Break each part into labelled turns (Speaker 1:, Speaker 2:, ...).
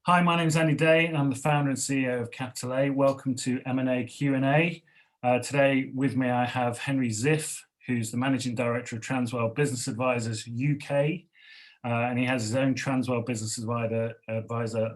Speaker 1: Hi, my name is Andy Day, and I'm the founder and CEO of Capital A. Welcome to M&A Q&A. Today with me I have Henry Ziff, who's the Managing Director of Transworld Business Advisors UK, and he has his own Transworld Business Advisor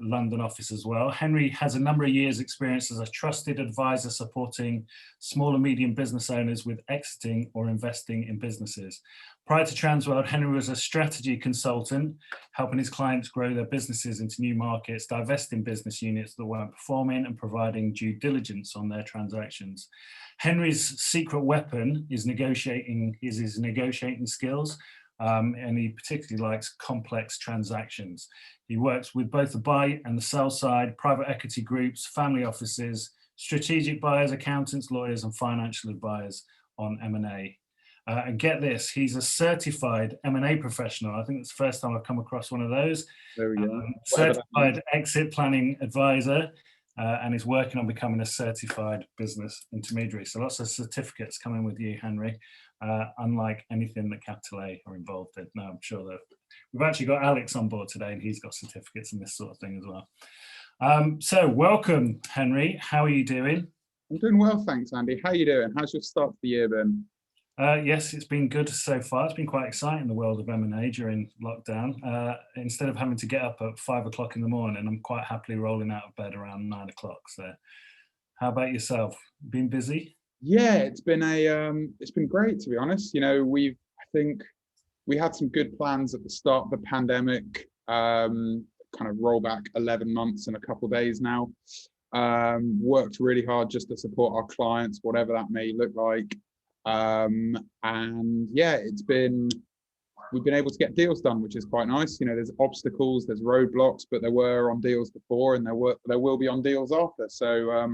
Speaker 1: London office as well. Henry has a number of years' experience as a trusted advisor supporting small and medium business owners with exiting or investing in businesses. Prior to Transworld, Henry was a strategy consultant, helping his clients grow their businesses into new markets, divesting business units that weren't performing and providing due diligence on their transactions. Henry's secret weapon is his negotiating skills, and he particularly likes complex transactions. He works with both the buy and the sell side, private equity groups, family offices, strategic buyers, accountants, lawyers, and financial advisors on M&A. And get this, he's a certified M&A professional. I think it's the first time I've come across one of those.
Speaker 2: There we go.
Speaker 1: Certified exit planning advisor, and is working on becoming a certified business intermediary. So lots of certificates coming with you, Henry, unlike anything that Capital A are involved in. No, I'm sure that we've actually got Alex on board today, and he's got certificates and this sort of thing as well. So welcome, Henry. How are you doing?
Speaker 2: I'm doing well, thanks, Andy. How are you doing? How's your start to the year been?
Speaker 1: Yes, it's been good so far. It's been quite exciting, the world of M&A during lockdown. Instead of having to get up at 5 o'clock in the morning, I'm quite happily rolling out of bed around 9 o'clock. So how about yourself? Been busy?
Speaker 2: Yeah, it's been great, to be honest. You know, I think we had some good plans at the start of the pandemic, kind of roll back 11 months and a couple of days now. Worked really hard just to support our clients, whatever that may look like. And yeah, we've been able to get deals done, which is quite nice. You know, there's obstacles, there's roadblocks, but there were on deals before, and there will be on deals after. So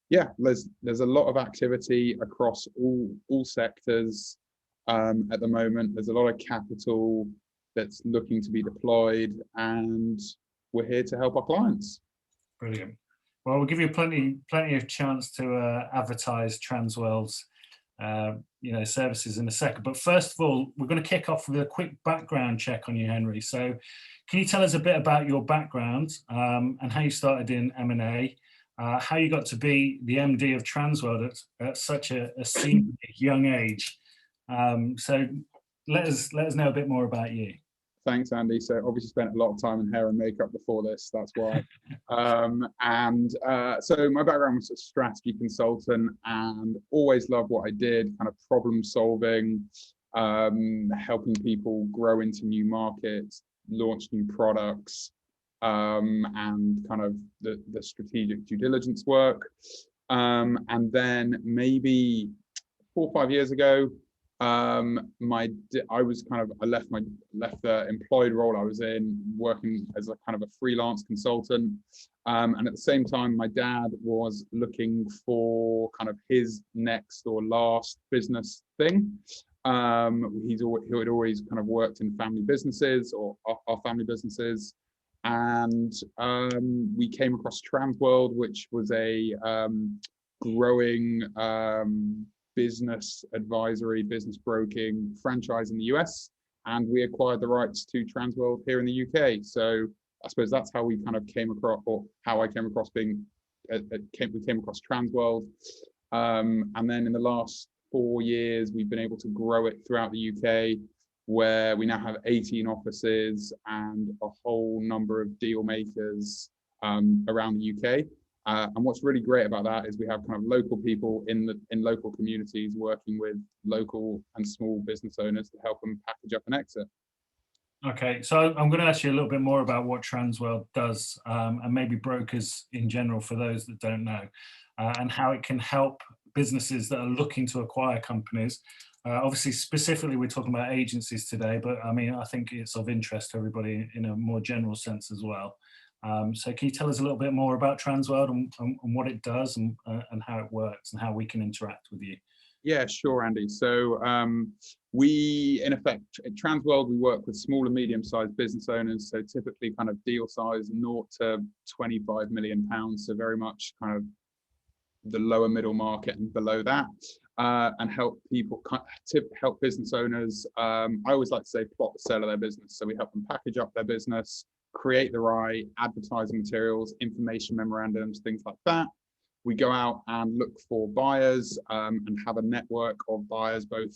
Speaker 2: yeah, there's a lot of activity across all sectors at the moment. There's a lot of capital that's looking to be deployed, and we're here to help our clients.
Speaker 1: Brilliant. Well, we'll give you plenty of chance to advertise Transworld's services in a second. But first of all, we're going to kick off with a quick background check on you, Henry. So can you tell us a bit about your background and how you started in M&A, how you got to be the MD of Transworld at such a seemingly young age? So let us know a bit more about you.
Speaker 2: Thanks, Andy. So obviously spent a lot of time in hair and makeup before this, that's why. So my background was a strategy consultant and always loved what I did, kind of problem solving, helping people grow into new markets, launch new products, and kind of the strategic due diligence work. And then maybe 4 or 5 years ago, I left the employed role I was in, working as a kind of a freelance consultant, and at the same time my dad was looking for kind of his next or last business thing. He had always kind of worked in family businesses, or our family businesses, and we came across Transworld, which was a growing business advisory, business broking franchise in the US, and we acquired the rights to Transworld here in the UK. So I suppose that's how we kind of came across, or how I came across we came across Transworld. And then in the last 4 years, we've been able to grow it throughout the UK, where we now have 18 offices and a whole number of deal makers around the UK. And what's really great about that is we have kind of local people in local communities working with local and small business owners to help them package up and exit.
Speaker 1: Okay, so I'm going to ask you a little bit more about what Transworld does, and maybe brokers in general for those that don't know, and how it can help businesses that are looking to acquire companies. Obviously, specifically, we're talking about agencies today, but I mean, I think it's of interest to everybody in a more general sense as well. So can you tell us a little bit more about Transworld and what it does and how it works and how we can interact with you?
Speaker 2: Yeah, sure, Andy. So we, in effect, at Transworld, we work with small and medium-sized business owners. So typically kind of deal size 0 to 25 million pounds. So very much kind of the lower middle market and below that, and help business owners. I always like to say plot the sale of their business. So we help them package up their business, create the right advertising materials, information memorandums, things like that. We go out and look for buyers and have a network of buyers, both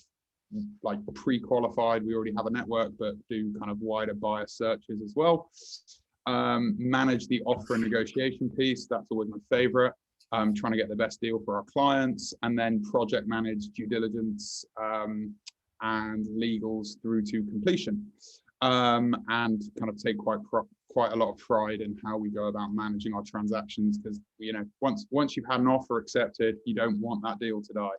Speaker 2: like pre-qualified, we already have a network, but do kind of wider buyer searches as well. Manage the offer and negotiation piece. That's always my favorite. Trying to get the best deal for our clients, and then project manage due diligence and legals through to completion. And kind of take quite a lot of pride in how we go about managing our transactions, because once you've had an offer accepted, you don't want that deal to die.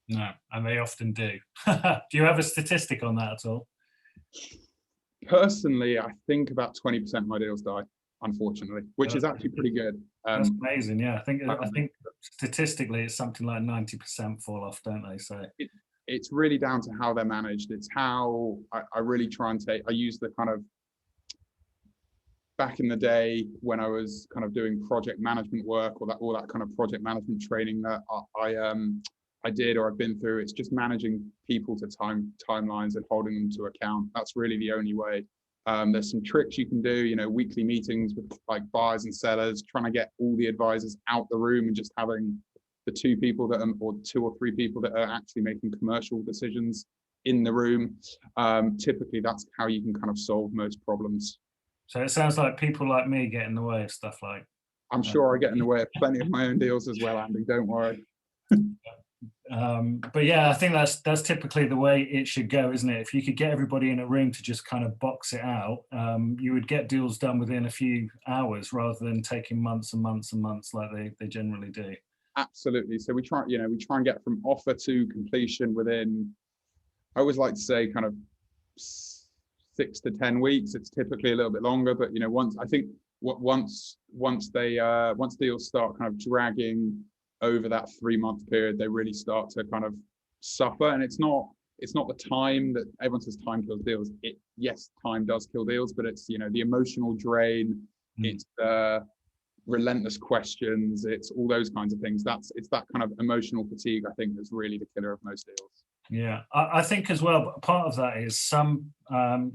Speaker 1: No, and they often do. Do you have a statistic on that at all?
Speaker 2: Personally, I think about 20% of my deals die, unfortunately, which is actually pretty good.
Speaker 1: That's amazing. Yeah, I think statistically it's something like 90% fall off, don't they? So
Speaker 2: it's really down to how they're managed. It's how I really try and I use the kind of, back in the day when I was kind of doing project management work, or all that kind of project management training that I did or I've been through. It's just managing people to timelines and holding them to account. That's really the only way. There's some tricks you can do, weekly meetings with like buyers and sellers, trying to get all the advisors out the room and just having the two or three people that are actually making commercial decisions in the room. Typically, that's how you can kind of solve most problems.
Speaker 1: So it sounds like people like me get in the way of stuff like.
Speaker 2: I'm sure I get in the way of plenty of my own deals as well, Andy. Don't worry.
Speaker 1: But yeah, I think that's typically the way it should go, isn't it? If you could get everybody in a room to just kind of box it out, you would get deals done within a few hours rather than taking months and months and months like they generally do.
Speaker 2: Absolutely. So we try and get from offer to completion within, I always like to say, kind of 6 to 10 weeks. It's typically a little bit longer, but once deals start kind of dragging over that 3-month period, they really start to kind of suffer. And it's not the time that everyone says time kills deals. Yes, time does kill deals, but it's the emotional drain, it's relentless questions, it's all those kinds of things. It's that kind of emotional fatigue, I think, that's really the killer of most deals.
Speaker 1: Yeah, I think as well, part of that is some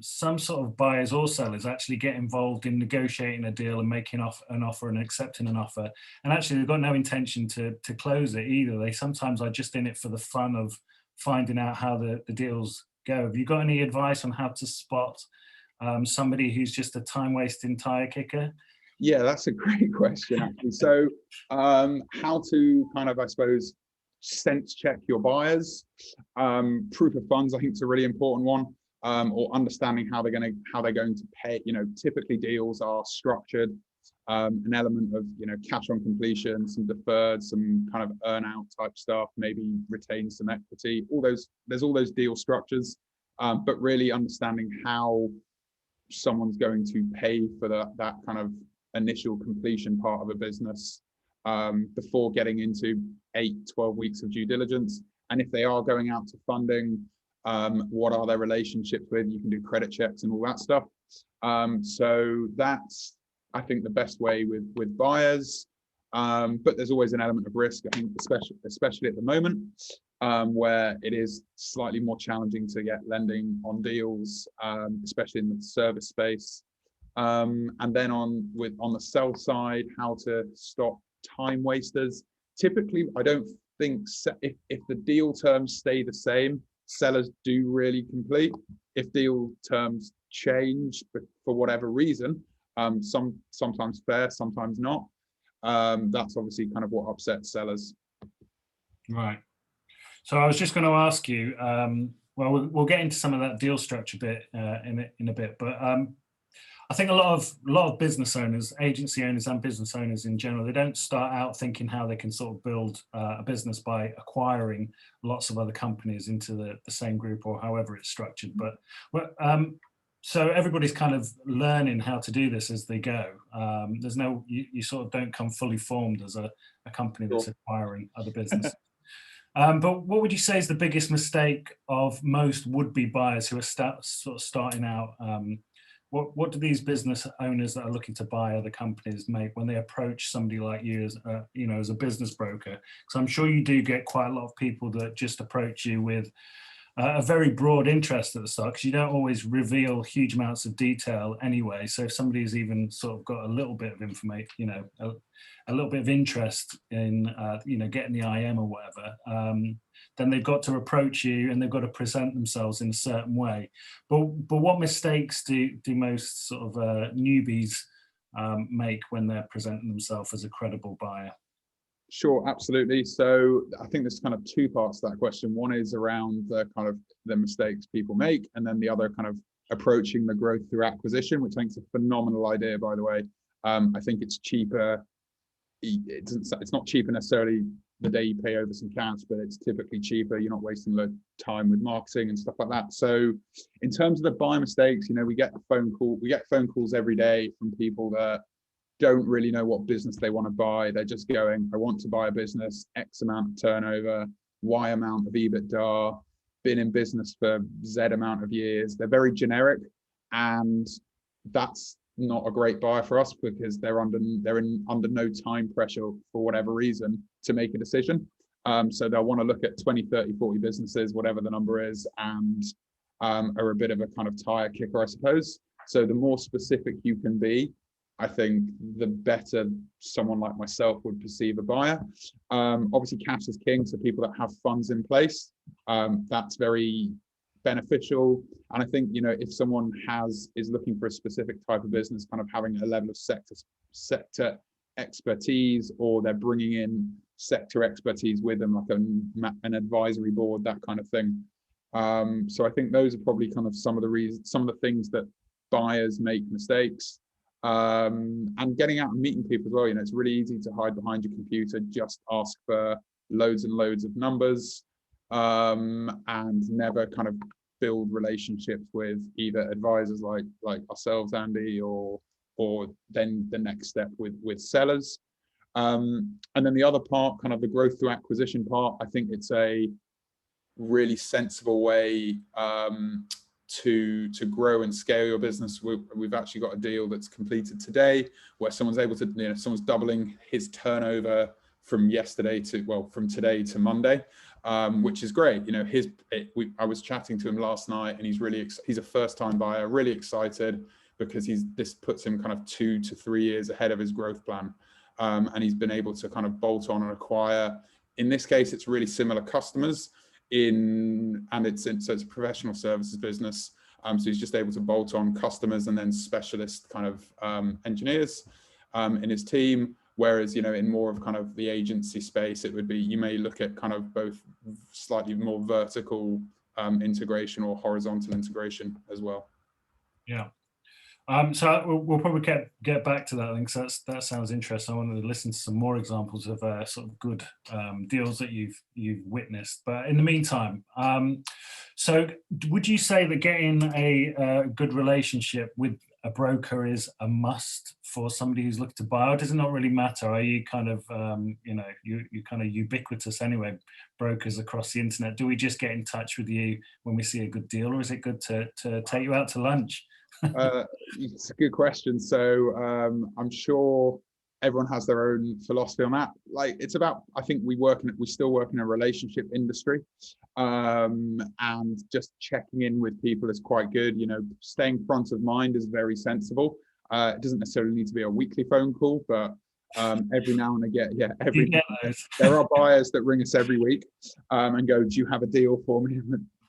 Speaker 1: sort of buyers or sellers actually get involved in negotiating a deal and making an offer and accepting an offer, and actually they've got no intention to close it either. They sometimes are just in it for the fun of finding out how the deals go. Have you got any advice on how to spot somebody who's just a time-wasting tire kicker?
Speaker 2: Yeah, that's a great question, actually. So how to kind of, I suppose, sense check your buyers. Proof of funds, I think, is a really important one, or understanding how they're going to pay. Typically deals are structured, an element of cash on completion, some deferred, some kind of earn out type stuff, maybe retain some equity. There's all those deal structures, but really understanding how someone's going to pay for that kind of initial completion part of a business, before getting into 8-12 weeks of due diligence. And if they are going out to funding, what are their relationships with? You can do credit checks and all that stuff. So that's, I think, the best way with buyers. But there's always an element of risk, I think, especially at the moment, where it is slightly more challenging to get lending on deals, especially in the service space. And then on the sell side, how to stop time wasters. Typically, I don't think if the deal terms stay the same, sellers do really complete. If deal terms change for whatever reason, sometimes fair, sometimes not, that's obviously kind of what upsets sellers.
Speaker 1: Right. So I was just going to ask you, well, we'll get into some of that deal structure bit in a bit, but I think a lot of business owners, agency owners and business owners in general, they don't start out thinking how they can sort of build a business by acquiring lots of other companies into the same group or however it's structured. But so everybody's kind of learning how to do this as they go. There's you sort of don't come fully formed as a company that's acquiring other businesses. But what would you say is the biggest mistake of most would-be buyers who are starting out? What do these business owners that are looking to buy other companies make when they approach somebody like you as a business broker? Because I'm sure you do get quite a lot of people that just approach you with a very broad interest at the start, because you don't always reveal huge amounts of detail anyway. So if somebody's even sort of got a little bit of information, you know, a little bit of interest in, you know, getting the IM or whatever, then they've got to approach you and they've got to present themselves in a certain way. But what mistakes do most sort of newbies make when they're presenting themselves as a credible buyer?
Speaker 2: Sure, absolutely. So I think there's kind of two parts to that question. One is around the kind of the mistakes people make, and then the other kind of approaching the growth through acquisition, which I think is a phenomenal idea, by the way. I think it's cheaper. It's not cheaper necessarily the day you pay over some cash, but it's typically cheaper. You're not wasting a lot of time with marketing and stuff like that. So in terms of the buy mistakes, you know, we get phone calls every day from people that don't really know what business they want to buy. They're just going, I want to buy a business, X amount of turnover, Y amount of EBITDA, been in business for Z amount of years. They're very generic, and that's not a great buyer for us, because they're under no time pressure for whatever reason to make a decision. So they'll want to look at 20, 30, 40 businesses, whatever the number is, and are a bit of a kind of tire kicker, I suppose. So the more specific you can be, I think the better someone like myself would perceive a buyer. Obviously, cash is king, so people that have funds in place, that's very beneficial. And I think, you know, if someone is looking for a specific type of business, kind of having a level of sector expertise, or they're bringing in sector expertise with them, like an advisory board, that kind of thing. So I think those are probably kind of some of the things that buyers make mistakes. And getting out and meeting people as well. You know, it's really easy to hide behind your computer, just ask for loads and loads of numbers, and never kind of build relationships with either advisors like ourselves, Andy, or then the next step with sellers. And then the other part, kind of the growth through acquisition part, I think it's a really sensible way to grow and scale your business. We've actually got a deal that's completed today where someone's able to, you know, someone's doubling his turnover from today to Monday, which is great. You know, I was chatting to him last night, and he's a first-time buyer, really excited, because this puts him kind of 2 to 3 years ahead of his growth plan, and he's been able to kind of bolt on and acquire. In this case, it's really similar customers. So it's a professional services business. So he's just able to bolt on customers and then specialist kind of engineers in his team. Whereas, you know, in more of kind of the agency space, it would be, you may look at kind of both slightly more vertical integration or horizontal integration as well.
Speaker 1: Yeah. So we'll probably get back to that, I think. So that sounds interesting. I wanted to listen to some more examples of sort of good deals that you've witnessed. But in the meantime, so would you say that getting a good relationship with a broker is a must for somebody who's looking to buy, or does it not really matter? Are you kind of, you know, you're kind of ubiquitous anyway, brokers across the internet? Do we just get in touch with you when we see a good deal, or is it good to take you out to lunch?
Speaker 2: It's a good question. So I'm sure everyone has their own philosophy on that. Like, it's about, I think we still work in a relationship industry, and just checking in with people is quite good. You know, staying front of mind is very sensible. It doesn't necessarily need to be a weekly phone call, but every now and again, there are buyers that ring us every week and go, do you have a deal for me?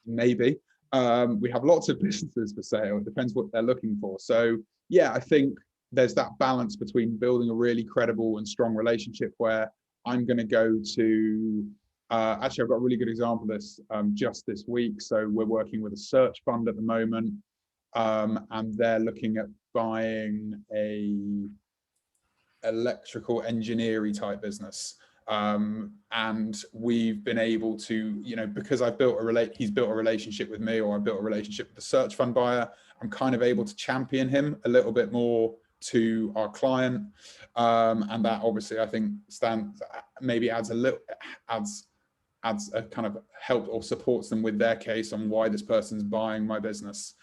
Speaker 2: Maybe. We have lots of businesses for sale. It depends what they're looking for. So yeah, I think there's that balance between building a really credible and strong relationship where I'm going to go to, actually, I've got a really good example of this just this week. So we're working with a search fund at the moment, and they're looking at buying a electrical engineering type business. And we've been able to, you know, because he's built a relationship with me, or I built a relationship with the search fund buyer, I'm kind of able to champion him a little bit more to our client. And that obviously, I think, maybe adds a kind of help or supports them with their case on why this person's buying my business.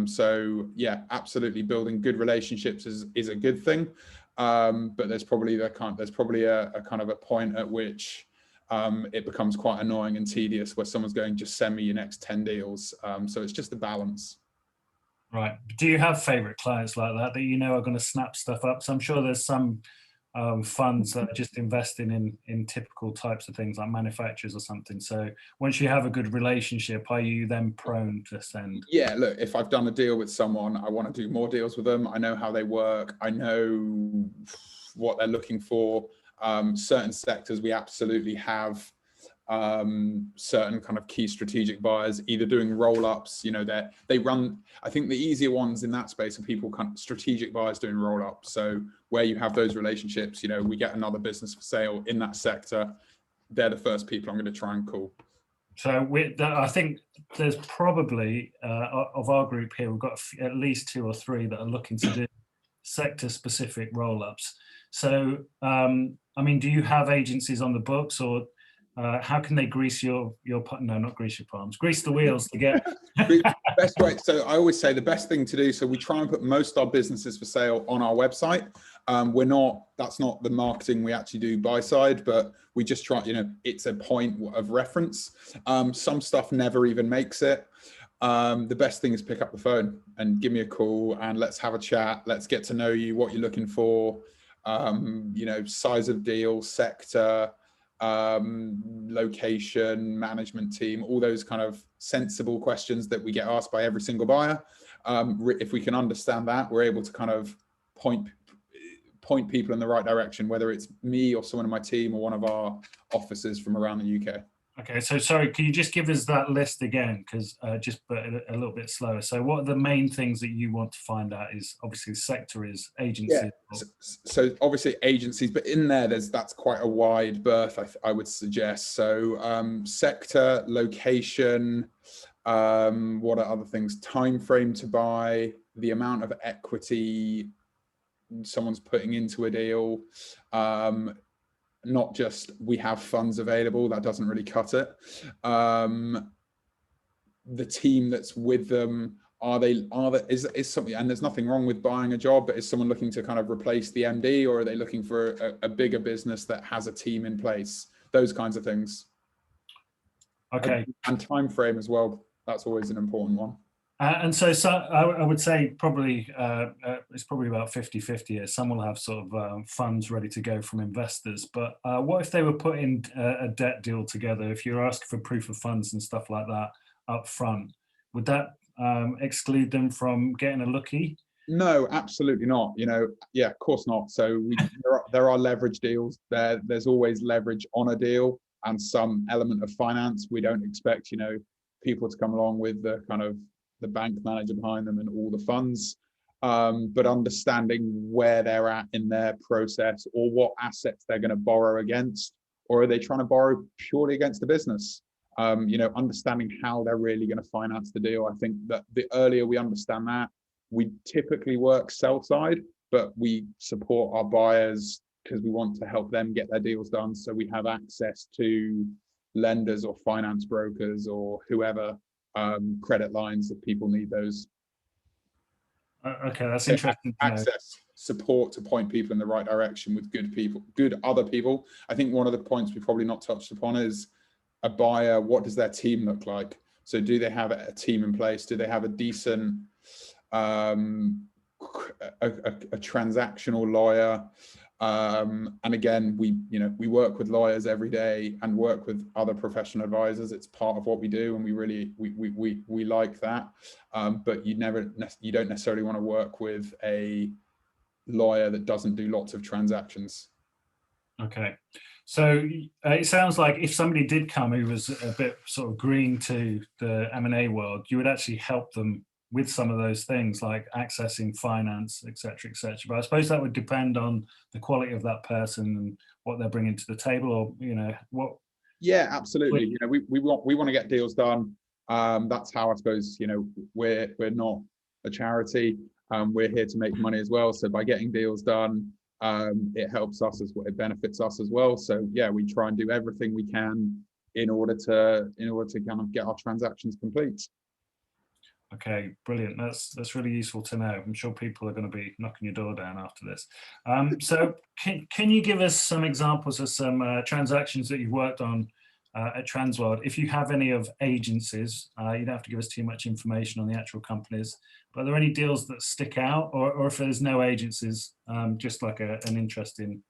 Speaker 2: So yeah, absolutely, building good relationships is a good thing. But there's probably a kind of a point at which it becomes quite annoying and tedious where someone's going, just send me your next 10 deals. So it's just a balance.
Speaker 1: Right. Do you have favorite clients like that you know are going to snap stuff up? So I'm sure there's some funds that are just investing in typical types of things like manufacturers or something. So once you have a good relationship, are you then prone to send?
Speaker 2: Yeah, look, if I've done a deal with someone, I want to do more deals with them. I know how they work. I know what they're looking for. Certain sectors, we absolutely have certain kind of key strategic buyers either doing roll-ups, you know, they run, I think the easier ones in that space are people kind of strategic buyers doing roll-ups. So where you have those relationships, you know, we get another business for sale in that sector, they're the first people I'm going to try and call.
Speaker 1: So I think there's probably of our group here, we've got at least 2 or 3 that are looking to do sector specific roll-ups. So I mean, do you have agencies on the books, or how can they grease no, not grease your palms, grease the wheels to get
Speaker 2: best way? So I always say the best thing to do, so we try and put most of our businesses for sale on our website. That's not the marketing we actually do buy side, but we just try, you know, it's a point of reference. Some stuff never even makes it. The best thing is pick up the phone and give me a call and let's have a chat. Let's get to know you, what you're looking for, you know, size of deal, sector, location, management team, all those kind of sensible questions that we get asked by every single buyer. If we can understand that, we're able to kind of point people in the right direction, whether it's me or someone in my team or one of our officers from around the UK.
Speaker 1: Okay, so sorry, can you just give us that list again? Because just a little bit slower. So what are the main things that you want to find out? Is obviously the sector, is agencies.
Speaker 2: Yeah. So obviously agencies, but in there, that's quite a wide berth, I would suggest. So sector, location, what are other things? Time frame to buy, the amount of equity someone's putting into a deal. Not just we have funds available, that doesn't really cut it. The team that's with them, is something, and there's nothing wrong with buying a job, but is someone looking to kind of replace the MD, or are they looking for a bigger business that has a team in place? Those kinds of things.
Speaker 1: Okay.
Speaker 2: And time frame as well, that's always an important one.
Speaker 1: And so I would say probably it's probably about 50-50 here. Some will have sort of funds ready to go from investors, but what if they were putting a debt deal together? If you're asking for proof of funds and stuff like that up front, would that exclude them from getting a lookie?
Speaker 2: No, absolutely not. You know, yeah, of course not. So there are leverage deals. There's always leverage on a deal and some element of finance. We don't expect, you know, people to come along with the kind of the bank manager behind them and all the funds, but understanding where they're at in their process, or what assets they're going to borrow against, or are they trying to borrow purely against the business? You know, understanding how they're really going to finance the deal. I think that the earlier we understand that, we typically work sell side, but we support our buyers because we want to help them get their deals done. So we have access to lenders or finance brokers or whoever, credit lines if people need those.
Speaker 1: Okay, that's interesting.
Speaker 2: Access, support to point people in the right direction with good people, good other people. I think one of the points we probably not touched upon is a buyer. What does their team look like? So do they have a team in place? Do they have a decent, a transactional lawyer? And again, we work with lawyers every day and work with other professional advisors. It's part of what we do, and we like that. But you don't necessarily want to work with a lawyer that doesn't do lots of transactions.
Speaker 1: Okay, so it sounds like if somebody did come who was a bit sort of green to the M&A world, you would actually help them with some of those things like accessing finance, etc., etc. But I suppose that would depend on the quality of that person and what they're bringing to the table, or you know what.
Speaker 2: Yeah, absolutely. You know, we want to get deals done. That's how I suppose, you know, we're not a charity. We're here to make money as well. So by getting deals done, it helps us as well. It benefits us as well. So yeah, we try and do everything we can in order to kind of get our transactions complete.
Speaker 1: Okay, brilliant. That's really useful to know. I'm sure people are going to be knocking your door down after this. So can you give us some examples of some transactions that you've worked on at Transworld? If you have any of agencies, you don't have to give us too much information on the actual companies, but are there any deals that stick out, or if there's no agencies, just like an interesting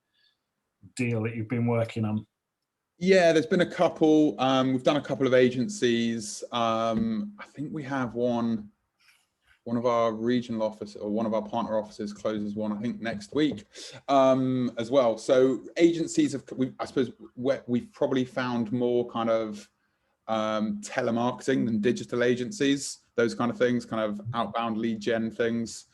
Speaker 1: deal that you've been working on?
Speaker 2: Yeah, there's been a couple. We've done a couple of agencies. I think we have one of our regional office, or one of our partner offices closes one, I think, next week as well. So agencies have, I suppose we've probably found more kind of telemarketing than digital agencies, those kind of things, kind of outbound lead gen things.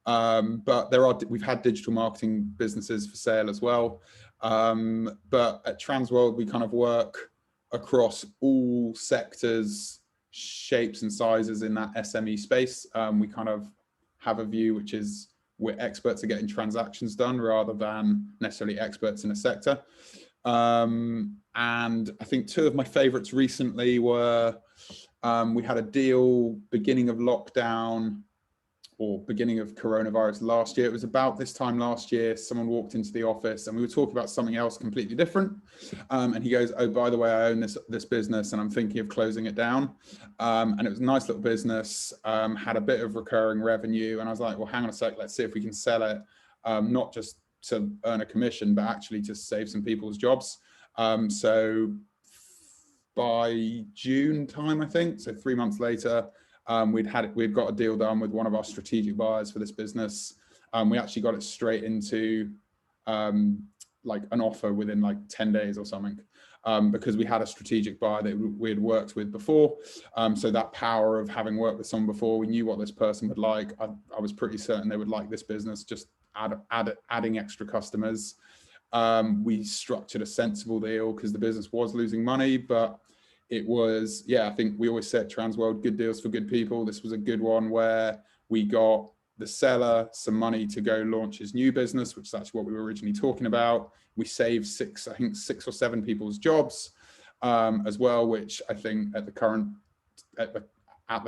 Speaker 2: But we've had digital marketing businesses for sale as well. But at Transworld, we kind of work across all sectors, shapes and sizes in that SME space. We kind of have a view, which is we're experts at getting transactions done rather than necessarily experts in a sector. And I think two of my favorites recently were, we had a deal beginning of lockdown, or beginning of coronavirus last year. It was about this time last year, someone walked into the office and we were talking about something else completely different. And he goes, oh, by the way, I own this business and I'm thinking of closing it down. And it was a nice little business, had a bit of recurring revenue. And I was like, well, hang on a sec, let's see if we can sell it, not just to earn a commission, but actually to save some people's jobs. So by June time, I think, so 3 months later, we'd got a deal done with one of our strategic buyers for this business. We actually got it straight into like an offer within like 10 days or something, because we had a strategic buyer that we had worked with before. So that power of having worked with someone before, we knew what this person would like. I was pretty certain they would like this business, just adding extra customers. We structured a sensible deal because the business was losing money, but it was, yeah, I think we always said Transworld, good deals for good people. This was a good one where we got the seller some money to go launch his new business, which is actually what we were originally talking about. We saved six or seven people's jobs as well, which I think at the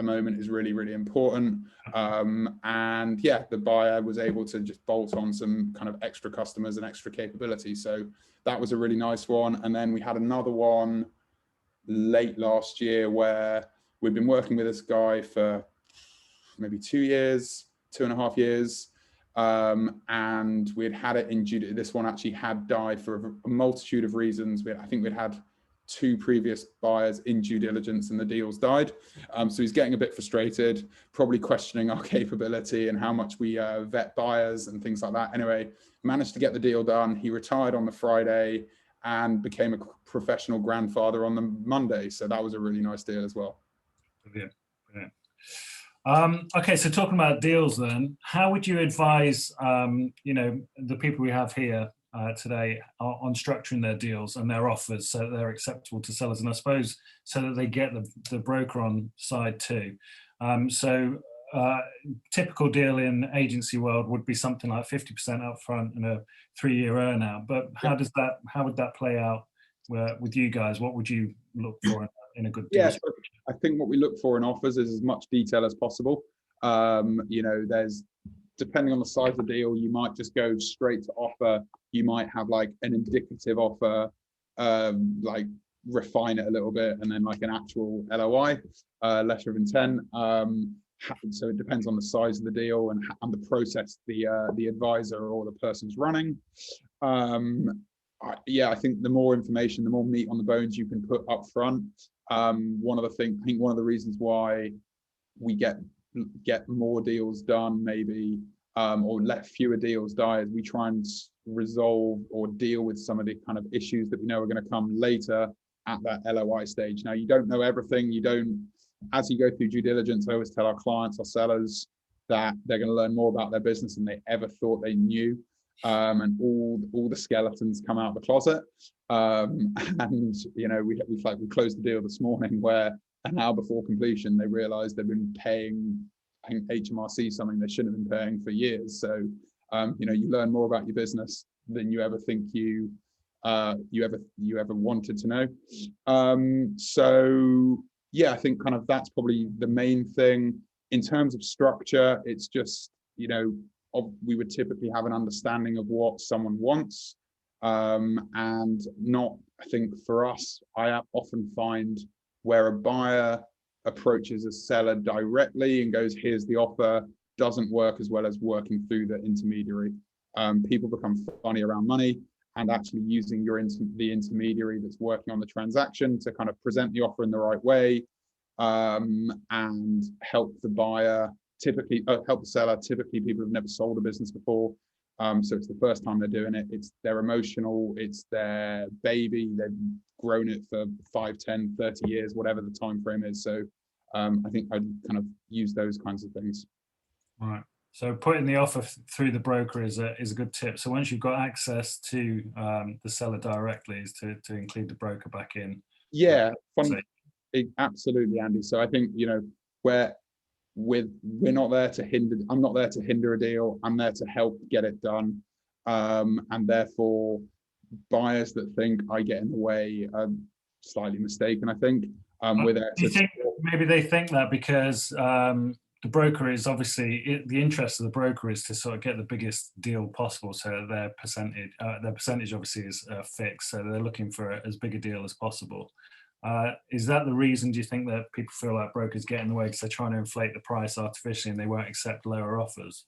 Speaker 2: moment is really, really important. And yeah, the buyer was able to just bolt on some kind of extra customers and extra capability. So that was a really nice one. And then we had another one late last year where we've been working with this guy for maybe 2.5 years. And we'd had it in due, this one actually had died for a multitude of reasons. I think we'd had 2 previous buyers in due diligence and the deals died. So he's getting a bit frustrated, probably questioning our capability and how much we vet buyers and things like that. Anyway, managed to get the deal done. He retired on the Friday and became a professional grandfather on the Monday. So that was a really nice deal as well.
Speaker 1: Brilliant, brilliant. Okay, so talking about deals then, how would you advise, the people we have here today on structuring their deals and their offers so that they're acceptable to sellers, and I suppose so that they get the broker on side too? Typical deal in agency world would be something like 50% upfront and a 3-year earnout. But how would that play out with you guys? What would you look for in a good deal?
Speaker 2: Yeah, so I think what we look for in offers is as much detail as possible. There's, depending on the size of the deal, you might just go straight to offer. You might have like an indicative offer, like refine it a little bit, and then like an actual LOI, letter of intent. So it depends on the size of the deal and the process the advisor or the person's running. I think the more information, the more meat on the bones you can put up front. One of the reasons why we get more deals done, maybe, or let fewer deals die, is we try and resolve or deal with some of the kind of issues that we know are going to come later at that LOI stage. Now, you don't know everything. As you go through due diligence, I always tell our clients, our sellers, that they're going to learn more about their business than they ever thought they knew. And all the skeletons come out of the closet. We closed the deal this morning where an hour before completion, they realized they've been paying, I think, HMRC something they shouldn't have been paying for years. So, you learn more about your business than you ever think you ever wanted to know. So yeah, I think kind of that's probably the main thing. In terms of structure, it's just, we would typically have an understanding of what someone wants, and not, I think for us, I often find where a buyer approaches a seller directly and goes, here's the offer, doesn't work as well as working through the intermediary. People become funny around money, and actually using the intermediary that's working on the transaction to kind of present the offer in the right way, and help the buyer, typically help the seller, typically people who've never sold a business before. So it's the first time they're doing it. They're emotional, it's their baby, they've grown it for 5, 10, 30 years, whatever the time frame is. So I think I'd kind of use those kinds of things.
Speaker 1: Right. So putting the offer through the broker is a good tip. So once you've got access to the seller directly, is to include the broker back in.
Speaker 2: Yeah, absolutely, Andy. So I think, we're not there to hinder. I'm not there to hinder a deal. I'm there to help get it done. And therefore, buyers that think I get in the way are slightly mistaken, I think. We're there to
Speaker 1: maybe they think that because the broker is obviously, the interest of the broker is to sort of get the biggest deal possible. So their percentage obviously is fixed. So they're looking for as big a deal as possible. Is that the reason, do you think, that people feel like brokers get in the way because they're trying to inflate the price artificially and they won't accept lower offers?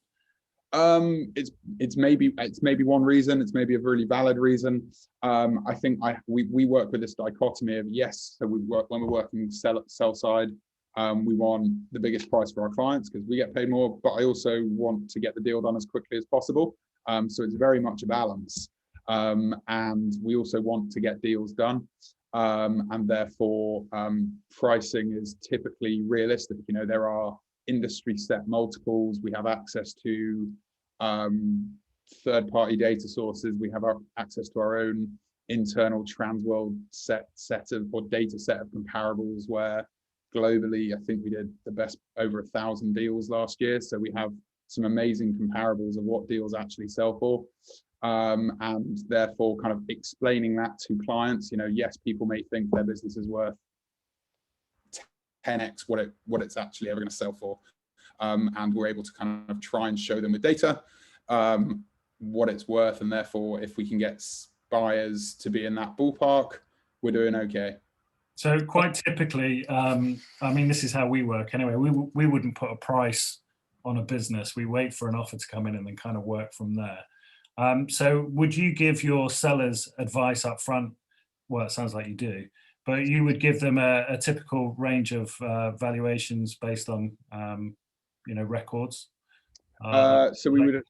Speaker 2: It's maybe one reason. It's maybe a really valid reason. I think we work with this dichotomy of, yes, so when we're working sell side, we want the biggest price for our clients because we get paid more, but I also want to get the deal done as quickly as possible. So it's very much a balance, and we also want to get deals done. And therefore, pricing is typically realistic. There are industry set multiples. We have access to third-party data sources. We have access to our own internal Transworld data set of comparables, where globally, I think we did the best, over 1,000 deals last year. So we have some amazing comparables of what deals actually sell for. And therefore kind of explaining that to clients, yes, people may think their business is worth 10x what it's actually ever going to sell for. And we're able to kind of try and show them with data what it's worth. And therefore, if we can get buyers to be in that ballpark, we're doing okay.
Speaker 1: So quite typically, this is how we work anyway. We wouldn't put a price on a business. We wait for an offer to come in and then kind of work from there. So would you give your sellers advice up front? Well, it sounds like you do, but you would give them a typical range of valuations based on, records?
Speaker 2: So we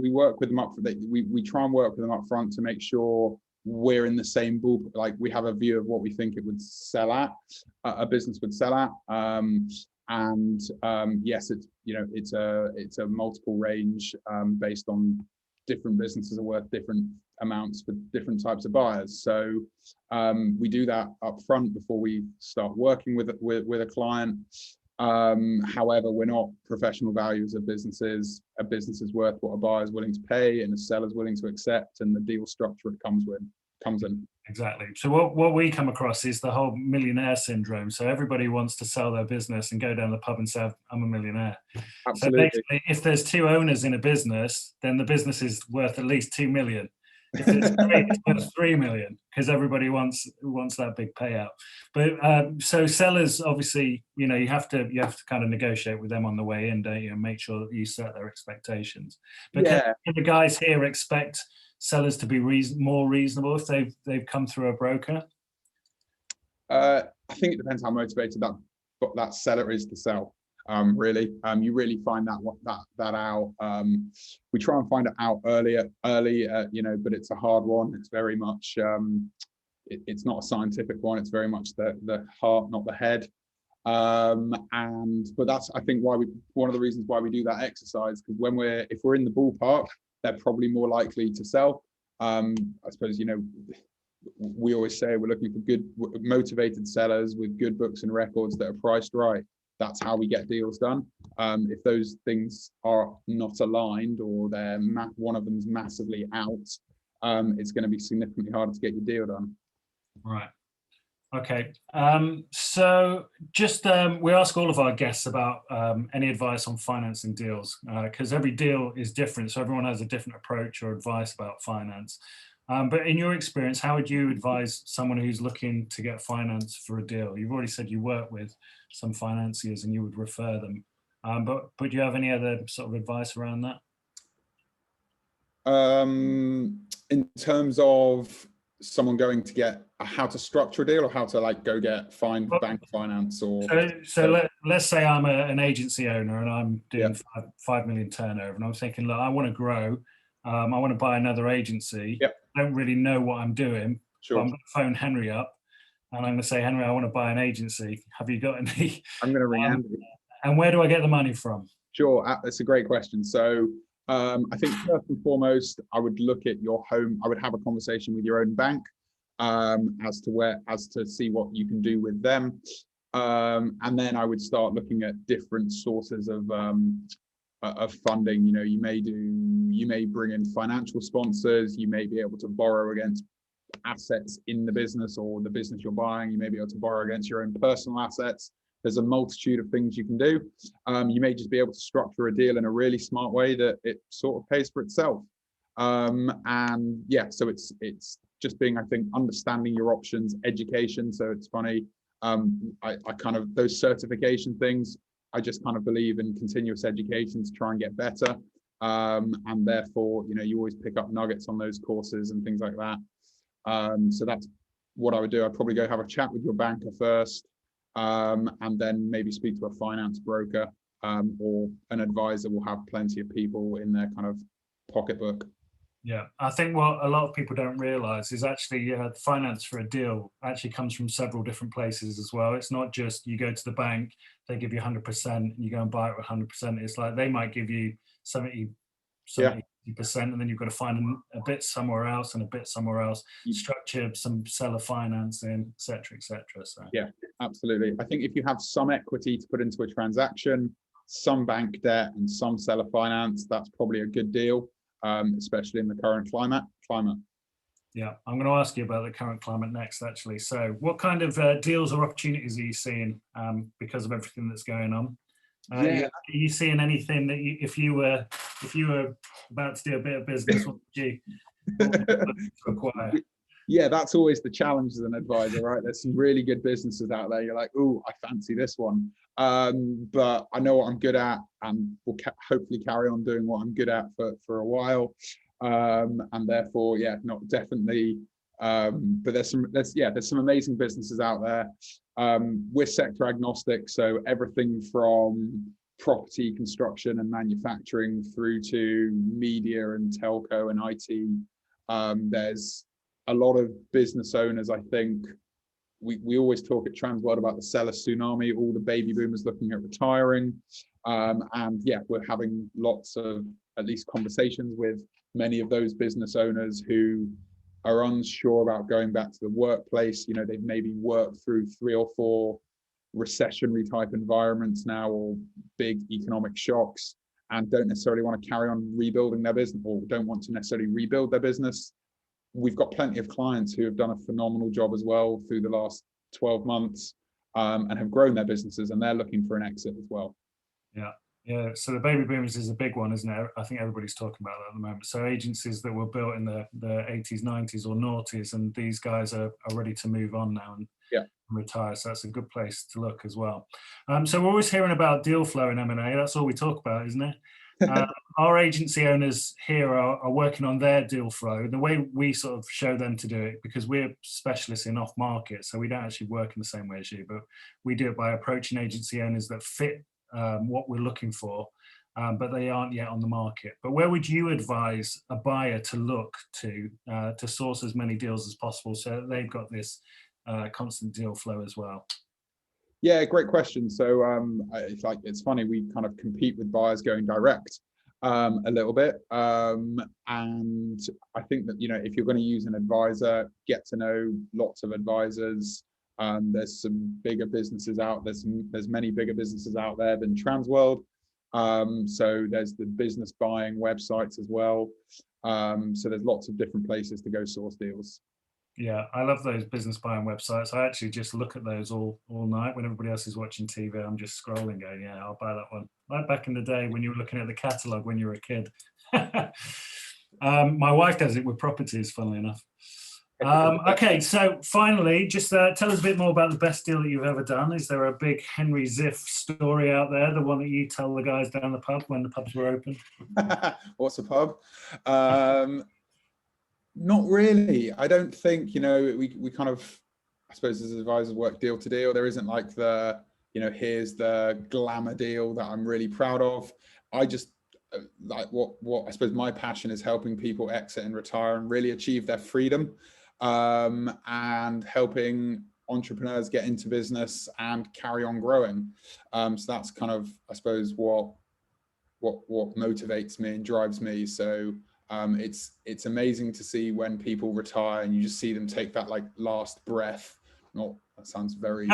Speaker 2: work with them up. We try and work with them up front to make sure we're in the same ballpark. Like, we have a view of what we think it would sell at, a business would sell at. Yes, it's a multiple range based on different businesses are worth different amounts for different types of buyers. So we do that up front before we start working with a client. However, we're not professional values of businesses. A business is worth what a buyer is willing to pay and a seller is willing to accept, and the deal structure it comes in.
Speaker 1: Exactly. So what we come across is the whole millionaire syndrome. So everybody wants to sell their business and go down the pub and say, I'm a millionaire.
Speaker 2: Absolutely.
Speaker 1: So basically, if there's 2 owners in a business, then the business is worth at least 2 million. If it's 3, it's worth 3 million, because everybody wants that big payout. But so sellers, obviously, you have to kind of negotiate with them on the way in, don't you, and make sure that you set their expectations. But can the guys here expect sellers to be more reasonable if they've come through a broker?
Speaker 2: I think it depends how motivated that seller is to sell. Really, you really find that out. We try and find it out early, but it's a hard one. It's very much it's not a scientific one. It's very much the heart, not the head. But that's, I think, one of the reasons why we do that exercise, because if we're in the ballpark, they're probably more likely to sell. I suppose, we always say we're looking for good, motivated sellers with good books and records that are priced right. That's how we get deals done. If those things are not aligned, or one of them's massively out, it's going to be significantly harder to get your deal done.
Speaker 1: Right. Okay. So just we ask all of our guests about any advice on financing deals because every deal is different. So everyone has a different approach or advice about finance. But in your experience, how would you advise someone who's looking to get finance for a deal? You've already said you work with some financiers and you would refer them. But do you have any other sort of advice around that?
Speaker 2: In terms of someone going to get how to structure a deal, or how to like go get find
Speaker 1: Well,
Speaker 2: bank finance, or
Speaker 1: So let's say I'm an agency owner and I'm doing
Speaker 2: yeah,
Speaker 1: 5 million turnover, and I'm thinking, look, I want to grow. I want to buy another agency.
Speaker 2: yeah,
Speaker 1: I don't really know what I'm doing, but
Speaker 2: sure.
Speaker 1: I'm going to phone Henry up and I'm going to say, Henry, I want to buy an agency. Have you got any?
Speaker 2: I'm going to ring
Speaker 1: Um,
Speaker 2: Andy.
Speaker 1: and where do I get the money from?
Speaker 2: Sure, that's a great question. So I think first and foremost, I would look at your home. I would have a conversation with your own bank as to see what you can do with them, and then I would start looking at different sources of funding. You know, you may bring in financial sponsors. You may be able to borrow against assets in the business or the business you're buying. You may be able to borrow against your own personal assets. There's a multitude of things you can do. You may just be able to structure a deal in a really smart way that it sort of pays for itself. And yeah, so it's just being, I think, understanding your options, education. So it's funny, I kind of, those certification things, I just kind of believe in continuous education to try and get better. And therefore, you know, you always pick up nuggets on those courses and things like that. So that's what I would do. I'd probably go have a chat with your banker first, and then maybe speak to a finance broker, or an advisor. Will have plenty of people in their kind of pocketbook.
Speaker 1: Yeah, I think what a lot of people don't realize is actually finance for a deal actually comes from several different places as well. It's not just you go to the bank, they give you 100% and you go and buy it with 100%. It's like they might give you 70,
Speaker 2: Yeah,
Speaker 1: 70% and then you've got to find a bit somewhere else and a bit somewhere else, structure some seller financing, etc., etc. So
Speaker 2: yeah, absolutely. I think if you have some equity to put into a transaction, some bank debt and some seller finance, that's probably a good deal, especially in the current climate.
Speaker 1: yeah, I'm going to ask you about the current climate next, actually. So what kind of deals or opportunities are you seeing because of everything that's going on?
Speaker 2: Yeah,
Speaker 1: Are you seeing anything that if you were about to do a bit of business, what would you acquire?
Speaker 2: yeah, that's always the challenge as an advisor, right? There's some really good businesses out there. You're like, oh, I fancy this one, but I know what I'm good at, and will hopefully carry on doing what I'm good at for a while, and therefore, yeah, not definitely. But there's some amazing businesses out there. We're sector agnostic, so everything from property construction and manufacturing through to media and telco and IT. There's a lot of business owners. I think we always talk at Transworld about the seller tsunami, all the baby boomers looking at retiring. And yeah, we're having lots of at least conversations with many of those business owners who are unsure about going back to the workplace. You know, they've maybe worked through 3 or 4 recessionary type environments now, or big economic shocks, and don't necessarily want to carry on rebuilding their business, or don't want to necessarily rebuild their business. We've got plenty of clients who have done a phenomenal job as well through the last 12 months, and have grown their businesses, and they're looking for an exit as well.
Speaker 1: Yeah. Yeah, so the baby boomers is a big one, isn't it? I think everybody's talking about that at the moment. So agencies that were built in the 80s, 90s or noughties, and these guys are ready to move on now and
Speaker 2: Yeah,
Speaker 1: retire. So that's a good place to look as well. So we're always hearing about deal flow in M&A. That's all we talk about, isn't it? Our agency owners here are working on their deal flow. The way we sort of show them to do it, because we're specialists in off market, so we don't actually work in the same way as you, but we do it by approaching agency owners that fit what we're looking for, but they aren't yet on the market. But where would you advise a buyer to look to source as many deals as possible so that they've got this constant deal flow as well?
Speaker 2: yeah, great question. So it's funny, we kind of compete with buyers going direct a little bit, and I think that, you know, if you're going to use an advisor, get to know lots of advisors. There's some bigger businesses out. There's many bigger businesses out there than Transworld. So there's the business buying websites as well. So there's lots of different places to go source deals.
Speaker 1: Yeah, I love those business buying websites. I actually just look at those all night when everybody else is watching TV. I'm just scrolling, going, yeah, I'll buy that one. Like back in the day when you were looking at the catalogue when you were a kid. My wife does it with properties, funnily enough. Okay, so finally, just tell us a bit more about the best deal that you've ever done. Is there a big Henry Ziff story out there, the one that you tell the guys down the pub when the pubs were open?
Speaker 2: What's a pub? Not really. I don't think, we kind of, I suppose as advisors work deal to deal. There isn't like the, here's the glamour deal that I'm really proud of. I just like what I suppose my passion is helping people exit and retire and really achieve their freedom, and helping entrepreneurs get into business and carry on growing. So that's kind of, I suppose, what motivates me and drives me. So it's amazing to see when people retire and you just see them take that like last breath. Not that sounds very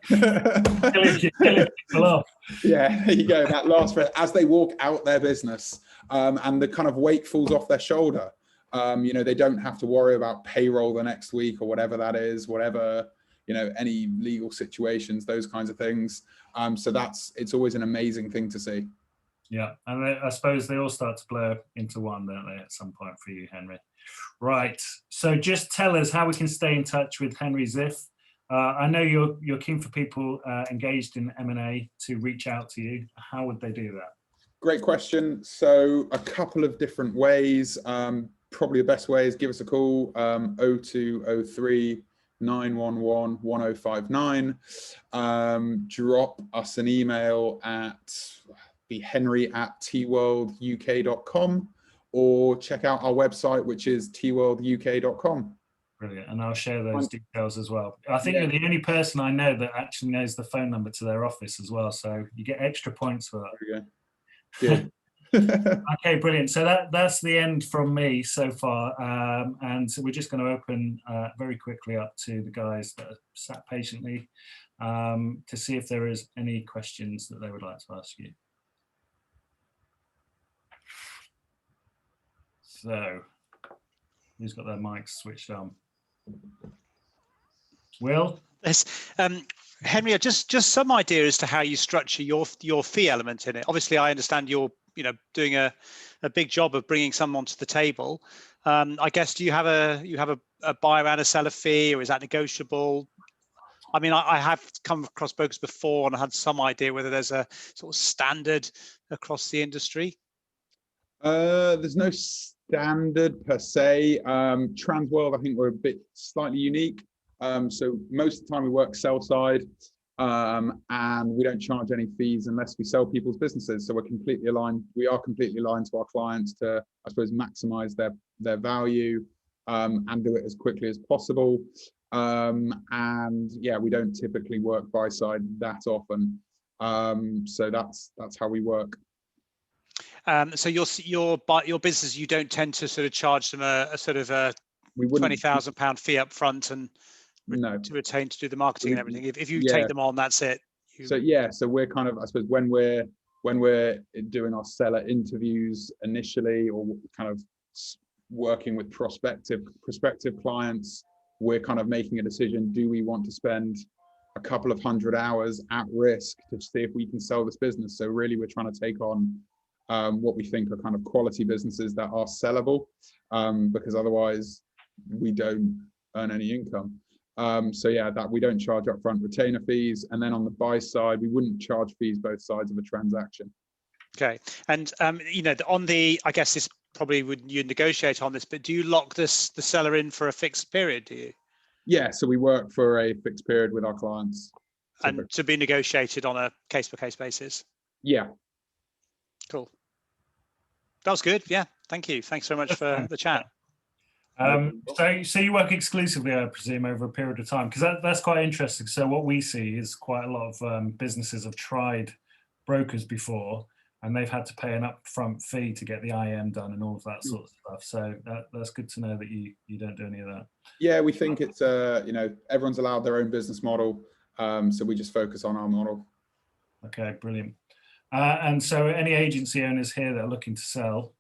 Speaker 1: killing people off.
Speaker 2: Yeah, there you go, that last breath as they walk out their business, and the kind of weight falls off their shoulder. They don't have to worry about payroll the next week or whatever that is, whatever, any legal situations, those kinds of things. So it's always an amazing thing to see.
Speaker 1: Yeah, and I suppose they all start to blur into one, don't they, at some point for you, Henry? Right, so just tell us how we can stay in touch with Henry Ziff. I know you're keen for people engaged in M&A to reach out to you. How would they do that?
Speaker 2: Great question. So a couple of different ways. Probably the best way is give us a call, 0203 911 1059. Drop us an email at henry@tworlduk.com, or check out our website, which is tworlduk.com.
Speaker 1: Brilliant, and I'll share those details as well. I think you're the only person I know that actually knows the phone number to their office as well, so you get extra points for that.
Speaker 2: There we go. Good.
Speaker 1: Okay, brilliant. So that's the end from me so far, and so we're just going to open very quickly up to the guys that have sat patiently to see if there is any questions that they would like to ask you. So, who's got their mics switched on? Will?
Speaker 3: Yes, Henry, just some idea as to how you structure your fee element in it. Obviously, I understand you're doing a big job of bringing someone to the table. I guess do you have a buyer and a seller fee, or is that negotiable? I mean, I have come across brokers before and I had some idea whether there's a sort of standard across the industry.
Speaker 2: There's no standard per se. Transworld, I think we're a bit slightly unique. So most of the time we work sell side, and we don't charge any fees unless we sell people's businesses. So we're completely aligned. We are completely aligned to our clients to, I suppose, maximize their value, and do it as quickly as possible. And yeah, we don't typically work buy side that often. So that's how we work.
Speaker 3: So your business, you don't tend to sort of charge them a sort of a £20,000 fee up front and to retain to do the marketing and everything. If you take them on, that's it.
Speaker 2: So we're kind of, I suppose, when we're doing our seller interviews initially, or kind of working with prospective clients, we're kind of making a decision. Do we want to spend a couple of hundred hours at risk to see if we can sell this business? So really, we're trying to take on what we think are kind of quality businesses that are sellable, because otherwise we don't earn any income. So yeah, that we don't charge upfront retainer fees, and then on the buy side, we wouldn't charge fees both sides of a transaction.
Speaker 3: Okay, and on the, I guess this probably would you negotiate on this, but do you lock the seller in for a fixed period? Do you?
Speaker 2: Yeah, so we work for a fixed period with our clients.
Speaker 3: And to be negotiated on a case-by-case basis?
Speaker 2: Yeah.
Speaker 3: Cool. That was good. Yeah, thank you. Thanks so much for the chat.
Speaker 1: So you work exclusively, I presume, over a period of time, because that's quite interesting. So what we see is quite a lot of businesses have tried brokers before, and they've had to pay an upfront fee to get the IM done and all of that sort of stuff. So that's good to know that you don't do any of that.
Speaker 2: Yeah, we think it's everyone's allowed their own business model, so we just focus on our model.
Speaker 1: Okay, brilliant. And so any agency owners here that are looking to sell,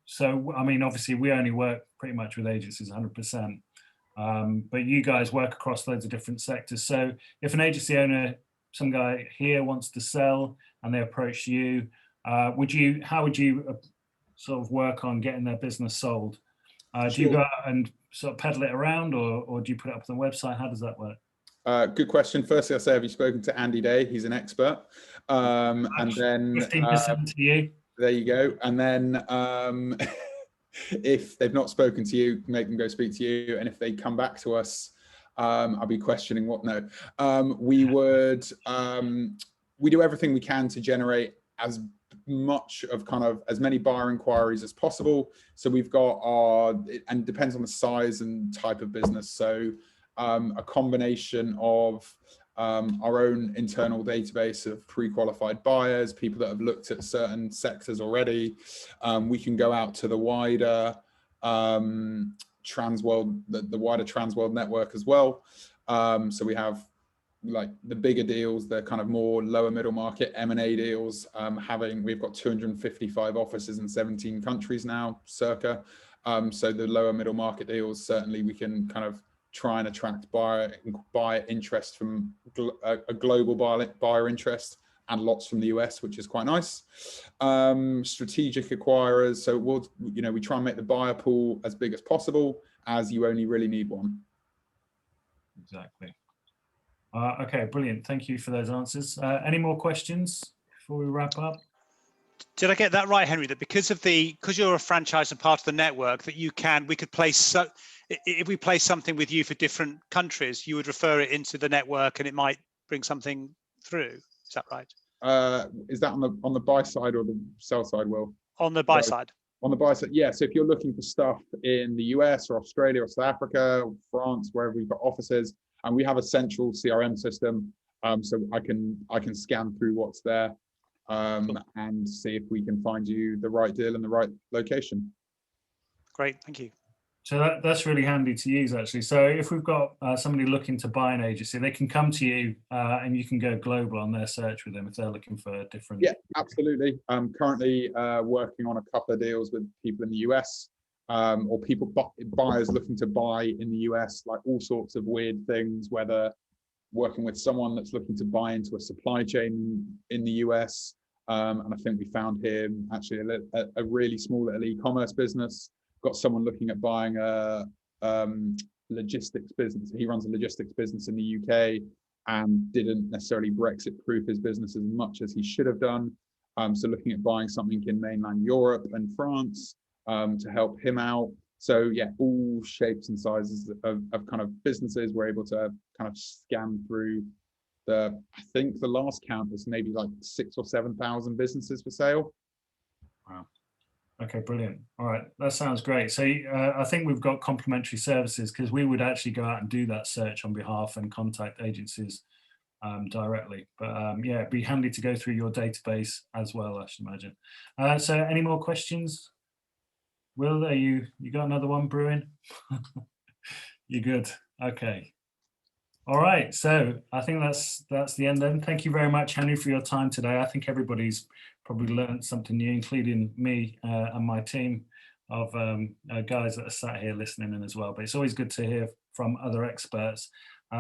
Speaker 1: so I mean, obviously we only work pretty much with agencies 100%. but you guys work across loads of different sectors. So if an agency owner, some guy here wants to sell and they approach you, how would you sort of work on getting their business sold? Do you go out and sort of peddle it around, or do you put it up on the website? How does that work?
Speaker 2: Good question. Firstly, I'll say, have you spoken to Andy Day? He's an expert. And then
Speaker 1: 15% to you.
Speaker 2: There you go. And then if they've not spoken to you, make them go speak to you. And if they come back to us, I'll be questioning what. No, we do everything we can to generate as much of as many buyer inquiries as possible. So we've got and it depends on the size and type of business. So a combination of our own internal database of pre-qualified buyers, people that have looked at certain sectors already. We can go out to the wider Transworld, the wider Transworld network as well. So we have like the bigger deals, the kind of more lower middle market M&A deals. We've got 255 offices in 17 countries now, circa. So the lower middle market deals, certainly we can kind of try and attract buyer interest from a global buyer interest, and lots from the US, which is quite nice. Strategic acquirers, so we try and make the buyer pool as big as possible, as you only really need one.
Speaker 1: Exactly. Okay, brilliant. Thank you for those answers. Any more questions before we wrap up?
Speaker 3: Did I get that right, Henry? That because you're a franchise and part of the network, that we could place, if we place something with you for different countries, you would refer it into the network and it might bring something through. Is that right?
Speaker 2: Is that on the buy side or the sell side, Will?
Speaker 3: On the buy side.
Speaker 2: On the buy side, yeah. So if you're looking for stuff in the US or Australia or South Africa or France, wherever we've got offices, and we have a central CRM system, so I can scan through what's there and see if we can find you the right deal in the right location.
Speaker 3: Great, thank you.
Speaker 1: So that's really handy to use, actually. So if we've got somebody looking to buy an agency, they can come to you and you can go global on their search with them if they're looking for different.
Speaker 2: Yeah, absolutely. I'm currently working on a couple of deals with people in the US. Or buyers looking to buy in the US, like all sorts of weird things, whether working with someone that's looking to buy into a supply chain in the US. And I think we found him actually a really small little e-commerce business. Got someone looking at buying a logistics business. He runs a logistics business in the UK and didn't necessarily Brexit-proof his business as much as he should have done. So looking at buying something in mainland Europe and France. To help him out. So yeah, all shapes and sizes of kind of businesses. We're able to kind of scan through I think the last count was maybe like 6,000 or 7,000 businesses for sale.
Speaker 1: Wow. Okay, brilliant. All right, that sounds great. So I think we've got complementary services, because we would actually go out and do that search on behalf and contact agencies directly. But yeah, it'd be handy to go through your database as well, I should imagine. So any more questions? Will, you got another one brewing? You're good. Okay. All right. So I think that's the end then. Thank you very much, Henry, for your time today. I think everybody's probably learned something new, including me and my team of guys that are sat here listening in as well. But it's always good to hear from other experts.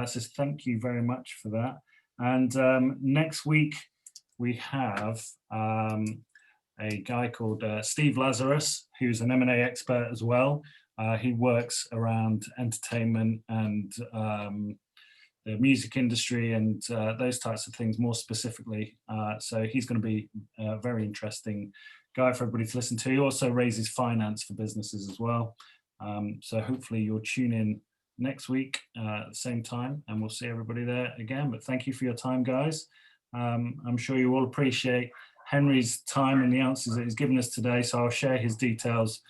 Speaker 1: So thank you very much for that. And next week we have a guy called Steve Lazarus, who's an M&A expert as well. He works around entertainment and the music industry and those types of things more specifically. So he's going to be a very interesting guy for everybody to listen to. He also raises finance for businesses as well. So hopefully you'll tune in next week at the same time, and we'll see everybody there again. But thank you for your time, guys. I'm sure you all appreciate Henry's time and the answers that he's given us today. So I'll share his details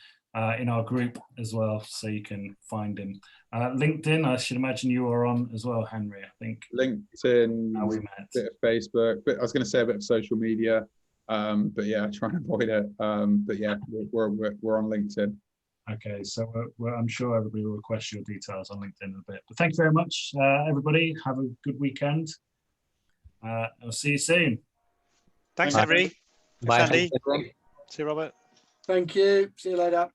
Speaker 1: in our group as well, so you can find him. LinkedIn, I should imagine you are on as well, Henry, I think.
Speaker 2: LinkedIn, a bit of Facebook, but I was going to say a bit of social media, but yeah, try and avoid it. But yeah, we're on LinkedIn.
Speaker 1: Okay, so I'm sure everybody will request your details on LinkedIn in a bit. But thank you very much, everybody. Have a good weekend. I'll see you soon.
Speaker 3: Thanks, Henry.
Speaker 4: Bye.
Speaker 3: Thanks, Andy. See you, Robert.
Speaker 4: Thank you. See you later.